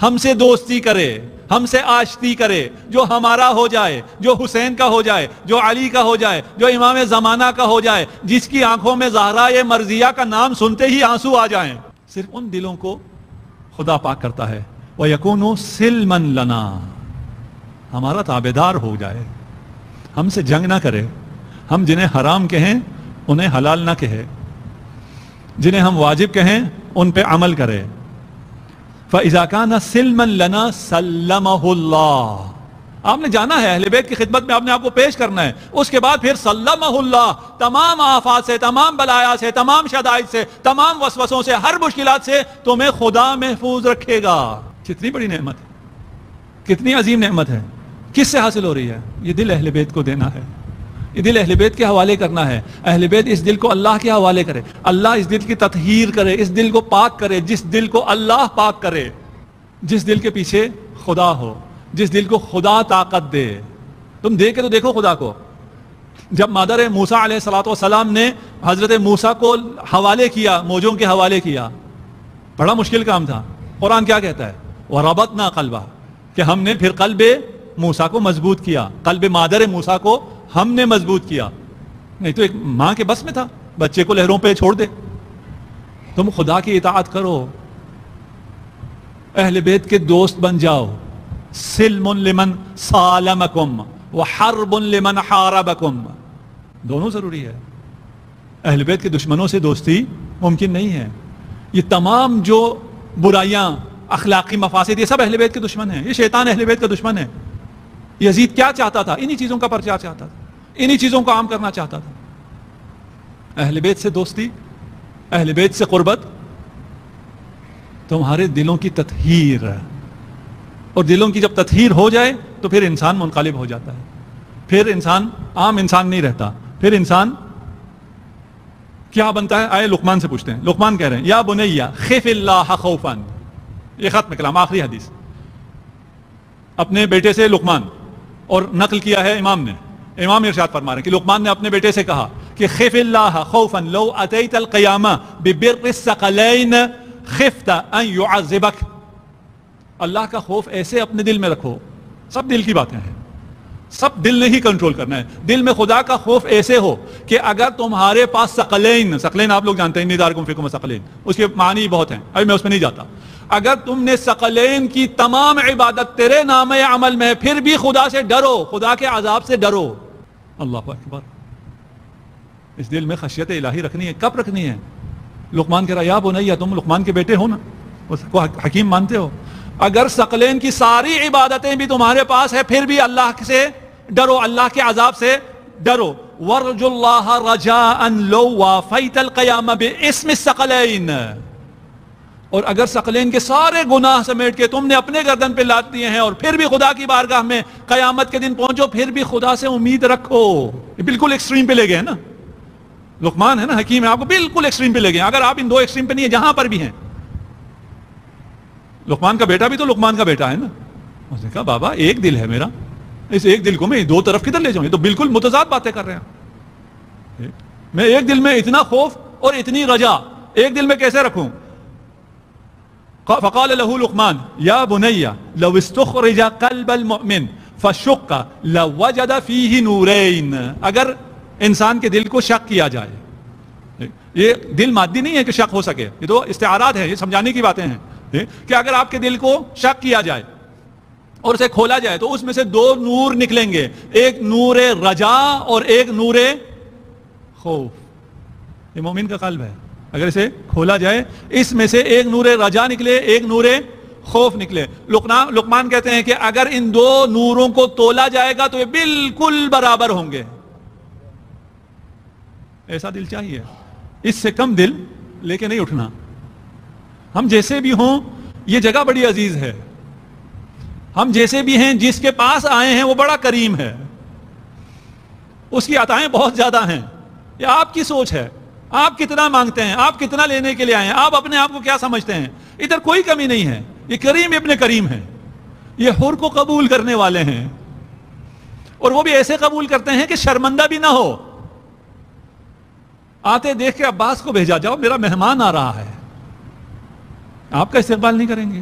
[SPEAKER 1] ہم سے دوستی کرے، ہم سے آشتی کرے، جو ہمارا ہو جائے، جو حسین کا ہو جائے، جو علی کا ہو جائے، جو امام زمانہ کا ہو جائے، جس کی آنکھوں میں زہرا مرضیہ کا نام سنتے ہی آنسو آ جائیں، صرف ان دلوں کو خدا پاک کرتا ہے۔ وَيَكُونُ سِلْمًا لَنَا، ہمارا تابعدار ہو جائے، ہم سے جنگ نہ کرے، ہم جنہیں حرام کہیں انہیں حلال نہ کہے، جنہیں ہم واجب کہیں ان پہ عمل کرے۔ فَإِذَا كَانَ سِلْمًا لَنَا سَلَّمَهُ اللَّهُ، آپ نے جانا ہے اہل بیت کی خدمت میں، آپ نے آپ کو پیش کرنا ہے، اس کے بعد پھر سلمہ اللہ، تمام آفات سے، تمام بلایا سے، تمام شدائد سے، تمام وسوسوں سے، ہر مشکلات سے تمہیں خدا محفوظ رکھے گا۔ کتنی بڑی نعمت ہے، کتنی عظیم نعمت ہے. کس سے حاصل ہو رہی ہے؟ یہ دل اہل بیت کو دینا ہے, یہ دل اہل بیت کے حوالے کرنا ہے. اہل بیت اس دل کو اللہ کے حوالے کرے, اللہ اس دل کی تطہیر کرے, اس دل کو پاک کرے, جس دل کو اللہ پاک کرے, جس دل کے پیچھے خدا ہو, جس دل کو خدا طاقت دے. تم دیکھ کے تو دیکھو خدا کو. جب مادر موسیٰ علیہ الصلوۃ والسلام نے حضرت موسیٰ کو حوالے کیا, موجوں کے حوالے کیا, بڑا مشکل کام تھا. قرآن کیا کہتا ہے؟ وَرَبَطْنَا قَلْبَهَا, کہ ہم نے پھر قلب موسیٰ کو مضبوط کیا, قلب مادر موسیٰ کو ہم نے مضبوط کیا. نہیں تو ایک ماں کے بس میں تھا بچے کو لہروں پہ چھوڑ دے. تم خدا کی اطاعت کرو, اہل بیت کے دوست بن جاؤ. سلم لمن سالمکم وحرب لمن حاربکم, دونوں ضروری ہے. اہل بیت کے دشمنوں سے دوستی ممکن نہیں ہے. یہ تمام جو برائیاں, اخلاقی مفاسد, یہ سب اہل بیت کے دشمن ہیں. یہ شیطان اہل بیت کا دشمن ہے. یزید کیا چاہتا تھا؟ انہی چیزوں کا پرچار چاہتا تھا, انہی چیزوں کو عام کرنا چاہتا تھا. اہل بیت سے دوستی, اہل بیت سے قربت تمہارے دلوں کی تطہیر, اور دلوں کی جب تطہیر ہو جائے تو پھر انسان منقلب ہو جاتا ہے. پھر انسان عام انسان نہیں رہتا, پھر انسان کیا بنتا ہے؟ آئے لقمان سے پوچھتے ہیں. لقمان کہہ رہے ہیں یا بنیا خف اللہ خوفا, یہ ختم کلام, آخری حدیث اپنے بیٹے سے لقمان, اور نقل کیا ہے امام نے. امام ارشاد فرما رہے ہیں کہ لقمان نے اپنے بیٹے سے کہا کہ خف اللہ خوفا لو اتیت القیامہ ببر الثقلین خفت ان يعذبک. اللہ کا خوف ایسے اپنے دل میں رکھو. سب دل کی باتیں ہیں, سب دل نے ہی کنٹرول کرنا ہے. دل میں خدا کا خوف ایسے ہو کہ اگر تمہارے پاس ثقلین, ثقلین آپ لوگ جانتے ہیں, ندارکم فیکم ثقلین, اس کے معنی بہت ہیں, ابھی میں اس میں نہیں جاتا. اگر تم نے ثقلین کی تمام عبادت تیرے نام عمل میں ہے, پھر بھی خدا سے ڈرو, خدا کے عذاب سے ڈرو. اللہ اکبر. اس دل میں خشیت الہی رکھنی ہے. کب رکھنی ہے؟ لقمان کہہ رہا یا بنیا, تم لقمان کے بیٹے ہو نا, اس کو حکیم مانتے ہو. اگر ثقلین کی ساری عبادتیں بھی تمہارے پاس ہے, پھر بھی اللہ سے ڈرو, اللہ کے عذاب سے ڈرو. وَرْجُ اللَّهَ رَجَاءً لَوْ وَافَيْتَ الْقِيَامَ بِاسْمِ الثَّقَلَيْنِ. اور اگر ثقلین کے سارے گناہ سمیٹ کے تم نے اپنے گردن پہ لاد دیے ہیں, اور پھر بھی خدا کی بارگاہ میں قیامت کے دن پہنچو, پھر بھی خدا سے امید رکھو. یہ بالکل ایکسٹریم پہ لے گئے نا, لقمان ہے نا, حکیم ہے, آپ کو بالکل ایکسٹریم پہ لے گئے. اگر آپ ان دو ایکسٹریم پہ نہیں ہیں, جہاں پر بھی ہیں. لقمان کا بیٹا بھی تو لقمان کا بیٹا ہے نا. اس نے کہا بابا ایک دل ہے میرا, اس ایک دل کو میں دو طرف کدھر لے جاؤں؟ یہ تو بالکل متضاد باتیں کر رہے ہیں. میں ایک دل میں اتنا خوف اور اتنی رجا ایک دل میں کیسے رکھوں؟ فقال له لقمان یا بني لو استخرج قلب المؤمن فشق لوجد فيه نورين. اگر انسان کے دل کو شک کیا جائے, یہ دل مادی نہیں ہے کہ شک ہو سکے, یہ تو استعارات ہیں, یہ سمجھانے کی باتیں ہیں, کہ اگر آپ کے دل کو شک کیا جائے اور اسے کھولا جائے تو اس میں سے دو نور نکلیں گے, ایک نور رجا اور ایک نور خوف. یہ مومن کا قلب ہے. اگر اسے کھولا جائے, اس میں سے ایک نور رجا نکلے, ایک نور خوف نکلے. لقمان کہتے ہیں کہ اگر ان دو نوروں کو تولا جائے گا تو یہ بالکل برابر ہوں گے. ایسا دل چاہیے. اس سے کم دل لے کے نہیں اٹھنا. ہم جیسے بھی ہوں, یہ جگہ بڑی عزیز ہے. ہم جیسے بھی ہیں, جس کے پاس آئے ہیں وہ بڑا کریم ہے, اس کی عطائیں بہت زیادہ ہیں. یہ آپ کی سوچ ہے, آپ کتنا مانگتے ہیں, آپ کتنا لینے کے لیے آئے ہیں, آپ اپنے آپ کو کیا سمجھتے ہیں. ادھر کوئی کمی نہیں ہے. یہ کریم ابن کریم ہے, یہ حر کو قبول کرنے والے ہیں, اور وہ بھی ایسے قبول کرتے ہیں کہ شرمندہ بھی نہ ہو. آتے دیکھ کے عباس کو بھیجا, جاؤ میرا مہمان آ رہا ہے. آپ کا استقبال نہیں کریں گے,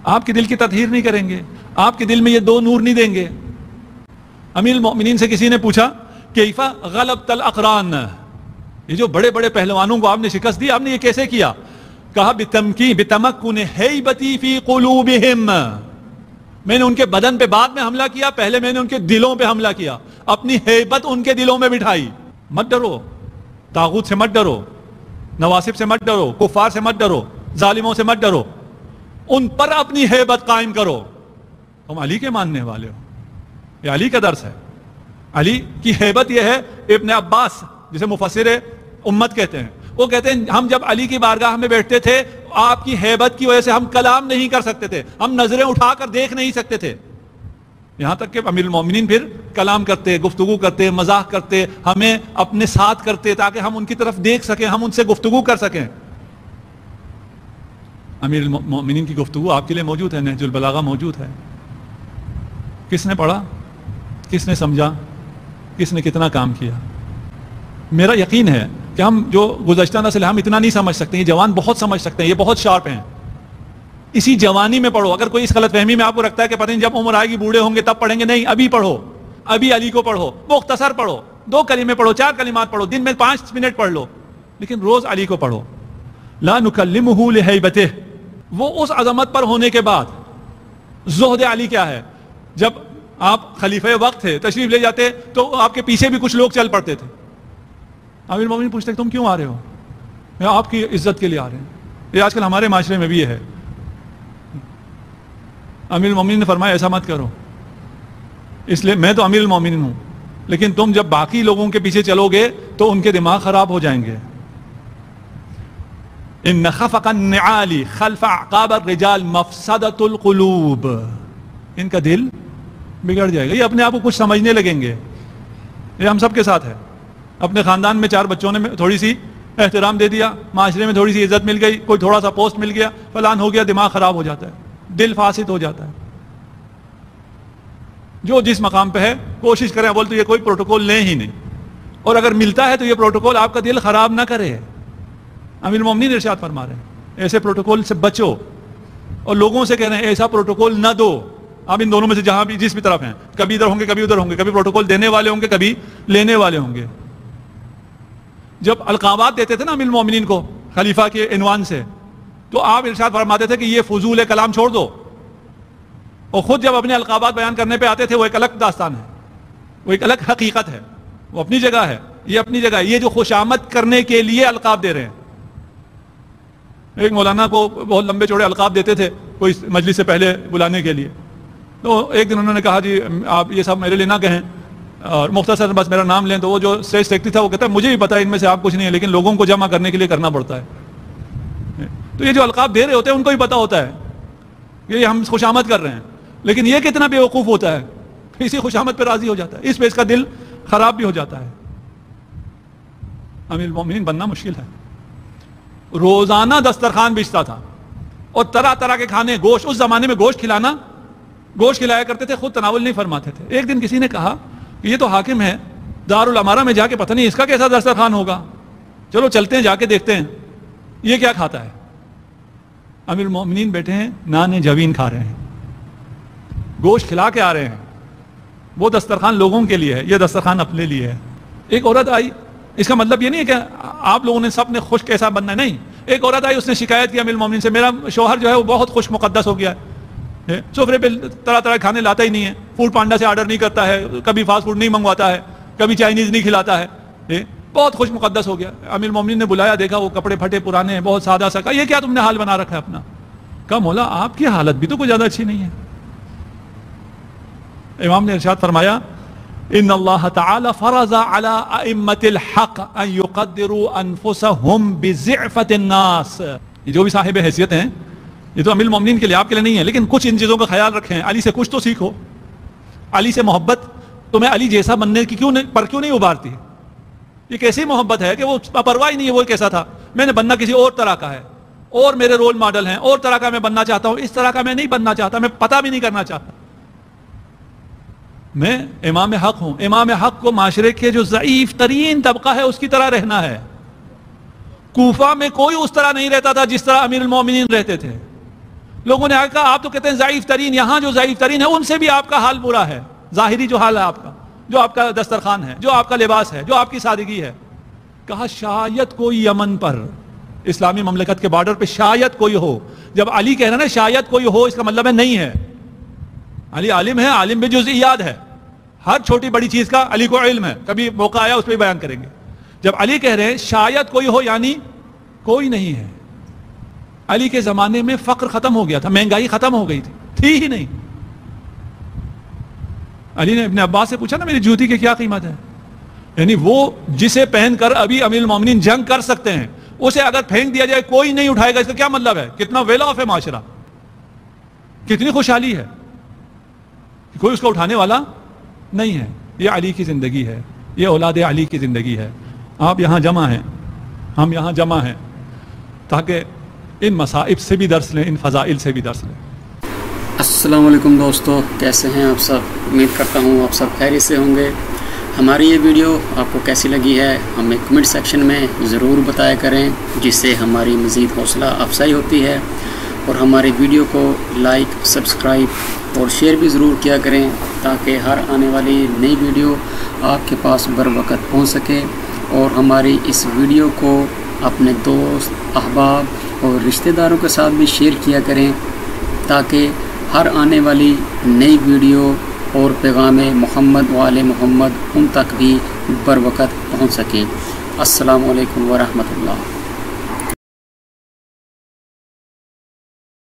[SPEAKER 1] آپ کے دل کی تطہیر نہیں کریں گے, آپ کے دل میں یہ دو نور نہیں دیں گے. امیر المؤمنین سے کسی نے پوچھا کیفا غلبت الاقران, یہ جو بڑے بڑے پہلوانوں کو آپ نے شکست دی, آپ نے یہ کیسے کیا؟ کہا بتمکن ہیبتی فی قلوبہم, میں نے ان کے بدن پہ بعد میں حملہ کیا, پہلے میں نے ان کے دلوں پہ حملہ کیا, اپنی ہیبت ان کے دلوں میں بٹھائی. مت ڈرو, طاغوت سے مت ڈرو, نواسب سے مت ڈرو, کفار سے مت ڈرو, ظالموں سے مت ڈرو, ان پر اپنی ہیبت قائم کرو. تم علی کے ماننے والے ہو, یہ علی کا درس ہے. علی کی ہیبت یہ ہے. ابن عباس جسے مفسر امت کہتے ہیں, وہ کہتے ہیں ہم جب علی کی بارگاہ میں بیٹھتے تھے آپ کی ہیبت کی وجہ سے ہم کلام نہیں کر سکتے تھے، ہم نظریں اٹھا کر دیکھ نہیں سکتے تھے، یہاں تک کہ امیر المومنین پھر کلام کرتے، گفتگو کرتے، مزاح کرتے، ہمیں اپنے ساتھ کرتے تاکہ ہم ان کی طرف دیکھ سکیں، ہم ان سے گفتگو کر سکیں۔ امیر المومنین کی گفتگو آپ کے لیے موجود ہے، نہج البلاغہ موجود ہے۔ کس نے پڑھا، کس نے سمجھا، کس نے کتنا کام کیا؟ میرا یقین ہے کہ ہم جو گزشتہ نسل ہم اتنا نہیں سمجھ سکتے، یہ جوان بہت سمجھ سکتے ہیں، یہ بہت شارپ ہیں۔ اسی جوانی میں پڑھو۔ اگر کوئی اس غلط فہمی میں آپ کو رکھتا ہے کہ پتہ نہیں جب عمر آئے گی بوڑھے ہوں گے تب پڑھیں گے، نہیں، ابھی پڑھو، ابھی علی کو پڑھو، مختصر پڑھو، 2 کلمے پڑھو، 4 کلمات پڑھو، دن میں 5 منٹ پڑھ لو، لیکن روز علی کو پڑھو۔ لا نکلمہ لہیبتہ، وہ اس عظمت پر ہونے کے بعد زہد علی کیا ہے؟ جب آپ خلیفہ وقت تھے، تشریف لے جاتے تو آپ کے پیچھے بھی کچھ لوگ چل پڑتے تھے۔ امیر المومنین پوچھتے تم کیوں آ رہے ہو؟ میں آپ کی عزت کے لیے آ رہے ہیں۔ یہ آج کل ہمارے معاشرے میں بھی یہ ہے۔ امیر المومنین نے فرمایا ایسا مت کرو، اس لیے میں تو امیر المومنین ہوں، لیکن تم جب باقی لوگوں کے پیچھے چلو گے تو ان کے دماغ خراب ہو جائیں گے۔ ان خفق النعال خلف اعقاب الرجال مفسدۃ القلوب، ان کا دل بگڑ جائے گا، یہ اپنے آپ کو کچھ سمجھنے لگیں گے۔ یہ ہم سب کے ساتھ ہے۔ اپنے خاندان میں 4 بچوں نے تھوڑی سی احترام دے دیا، معاشرے میں تھوڑی سی عزت مل گئی، کوئی تھوڑا سا پوسٹ مل گیا، فلان ہو گیا، دماغ خراب ہو جاتا ہے، دل فاسد ہو جاتا ہے۔ جو جس مقام پہ ہے کوشش کریں، بول تو یہ کوئی پروٹوکول لیں ہی نہیں، اور اگر ملتا ہے تو یہ پروٹوکول آپ کا دل خراب نہ کرے۔ امیر المومنین ارشاد فرما رہے ہیں ایسے پروٹوکول سے بچو، اور لوگوں سے کہہ رہے ہیں ایسا پروٹوکول نہ دو۔ آپ ان دونوں میں سے جہاں بھی جس بھی طرف ہیں، کبھی ادھر ہوں گے کبھی ادھر ہوں گے، کبھی پروٹوکول دینے والے ہوں گے کبھی لینے والے ہوں گے۔ جب القابات دیتے تھے نا امیر المومنین کو خلیفہ کے عنوان سے، تو آپ ارشاد فرماتے تھے کہ یہ فضول کلام چھوڑ دو، اور خود جب اپنے القابات بیان کرنے پہ آتے تھے وہ ایک الگ داستان ہے، وہ ایک الگ حقیقت ہے، وہ اپنی جگہ ہے، یہ اپنی جگہ ہے۔ یہ جو خوشامد کرنے کے لیے القاب دے رہے ہیں، ایک مولانا کو بہت لمبے چوڑے القاب دیتے تھے کوئی مجلس سے پہلے بلانے کے لیے، تو ایک دن انہوں نے کہا جی آپ یہ سب میرے لیے نہ کہیں اور مختصر بس میرا نام لیں، تو وہ جو اسٹیج سیکرٹری تھا وہ کہتا ہے مجھے بھی پتا ہے ان میں سے آپ کچھ نہیں ہے، لیکن لوگوں کو جمع کرنے کے لیے کرنا پڑتا ہے۔ تو یہ جو القاب دے رہے ہوتے ہیں ان کو بھی پتا ہوتا ہے کہ یہ ہم خوشامد کر رہے ہیں، لیکن یہ کتنا بے وقوف ہوتا ہے، اسی خوشامد پہ راضی ہو جاتا ہے، اس پہ اس کا دل خراب بھی ہو جاتا ہے۔ امیر المومنین بننا مشکل ہے۔ روزانہ دسترخوان بچھتا تھا اور طرح طرح کے کھانے، گوشت، اس زمانے میں گوشت کھلایا کرتے تھے، خود تناول نہیں فرماتے تھے۔ ایک دن کسی نے کہا کہ یہ تو حاکم ہے، دارالامارہ میں جا کے پتہ نہیں اس کا کیسا دسترخوان ہوگا، چلو چلتے ہیں جا کے دیکھتے ہیں یہ کیا کھاتا ہے۔ امیر المومنین بیٹھے ہیں، نان جوین کھا رہے ہیں، گوشت کھلا کے آ رہے ہیں، وہ دسترخوان لوگوں کے لیے ہے، یہ دسترخوان اپنے لیے ہے۔ ایک عورت آئی، اس کا مطلب یہ نہیں ہے کہ آپ لوگوں نے سب نے خوش کیسا بننا ہے، نہیں، ایک عورت آئی، اس نے شکایت کی امیر المومنین سے، میرا شوہر جو ہے وہ بہت خوش مقدس ہو گیا ہے، سفرے پہ طرح طرح کھانے لاتا ہی نہیں ہے، فوڈ پانڈا سے آرڈر نہیں کرتا ہے، کبھی فاسٹ فوڈ نہیں منگواتا ہے، کبھی چائنیز نہیں کھلاتا ہے، بہت خوش مقدس ہو گیا۔ امیر المومنین نے بلایا، دیکھا وہ کپڑے پھٹے پرانے ہیں، بہت سادہ سا، کہا یہ کیا تم نے حال بنا رکھا ہے اپنا؟ کہا مولا آپ کی حالت بھی تو کوئی زیادہ اچھی نہیں ہے۔ امام نے ارشاد فرمایا ان اللہ تعالی فرض علی ائمۃ الحق ان یقدروا انفسهم بضعفۃ الناس، یہ جو بھی صاحب حیثیت ہیں، یہ تو امیر المومنین کے لیے، آپ کے لیے نہیں ہے، لیکن کچھ ان چیزوں کا خیال رکھیں، علی سے کچھ تو سیکھو، علی سے محبت تمہیں علی جیسا بننے کی کیوں نہیں ابھارتی؟ یہ کیسی محبت ہے کہ وہ پرواہ نہیں ہے وہ کیسا تھا، میں نے بننا کسی اور طرح کا ہے، اور میرے رول ماڈل ہیں، اور طرح کا میں بننا چاہتا ہوں، اس طرح کا میں نہیں بننا چاہتا، میں پتہ بھی نہیں کرنا چاہتا، میں امام حق ہوں۔ امام حق کو معاشرے کے جو ضعیف ترین طبقہ ہے اس کی طرح رہنا ہے۔ کوفہ میں کوئی اس طرح نہیں رہتا تھا جس طرح امیر المومنین رہتے تھے۔ لوگوں نے کہا آپ تو کہتے ہیں ضعیف ترین، یہاں جو ضعیف ترین ہے ان سے بھی آپ کا حال برا ہے، ظاہری جو حال ہے آپ کا، جو آپ کا دسترخوان ہے، جو آپ کا لباس ہے، جو آپ کی سادگی ہے۔ کہا شاید کوئی یمن پر، اسلامی مملکت کے بارڈر پہ شاید کوئی ہو، جب علی کہہ رہا نا شاید کوئی ہو، اس کا مطلب ہے نہیں ہے۔ علی عالم ہے، عالم بھی جزئیات ہے، ہر چھوٹی بڑی چیز کا علی کو علم ہے، کبھی موقع آیا اس پہ بیان کریں گے۔ جب علی کہہ رہے ہیں شاید کوئی ہو، یعنی کوئی نہیں ہے۔ علی کے زمانے میں فقر ختم ہو گیا تھا، مہنگائی ختم ہو گئی تھی ہی نہیں۔ علی نے ابن عباس سے پوچھا نا میری جوتی کی کیا قیمت ہے، یعنی وہ جسے پہن کر ابھی امیر المومنین جنگ کر سکتے ہیں، اسے اگر پھینک دیا جائے کوئی نہیں اٹھائے گا، اس کا کیا مطلب ہے؟ کتنا ویل آف ہے معاشرہ، کتنی خوشحالی ہے، کوئی اس کو اٹھانے والا نہیں ہے۔ یہ علی کی زندگی ہے، یہ اولاد علی کی زندگی ہے۔ آپ یہاں جمع ہیں، ہم یہاں جمع ہیں تاکہ ان مصائب سے بھی درس لیں، ان فضائل سے بھی درس لیں۔
[SPEAKER 2] السلام علیکم دوستو، کیسے ہیں آپ سب؟ امید کرتا ہوں آپ سب خیریت سے ہوں گے۔ ہماری یہ ویڈیو آپ کو کیسی لگی ہے ہمیں کمنٹ سیکشن میں ضرور بتایا کریں، جس سے ہماری مزید حوصلہ افزائی ہوتی ہے، اور ہماری ویڈیو کو لائک، سبسکرائب اور شیئر بھی ضرور کیا کریں تاکہ ہر آنے والی نئی ویڈیو آپ کے پاس بر وقت پہنچ سکے، اور ہماری اس ویڈیو کو اپنے دوست، احباب اور رشتہ داروں کے ساتھ بھی شیئر کیا کریں تاکہ ہر آنے والی نئی ویڈیو اور پیغام محمد و آل محمد ان تک بھی بر وقت پہنچ سکے۔ السلام علیکم ورحمۃ اللہ۔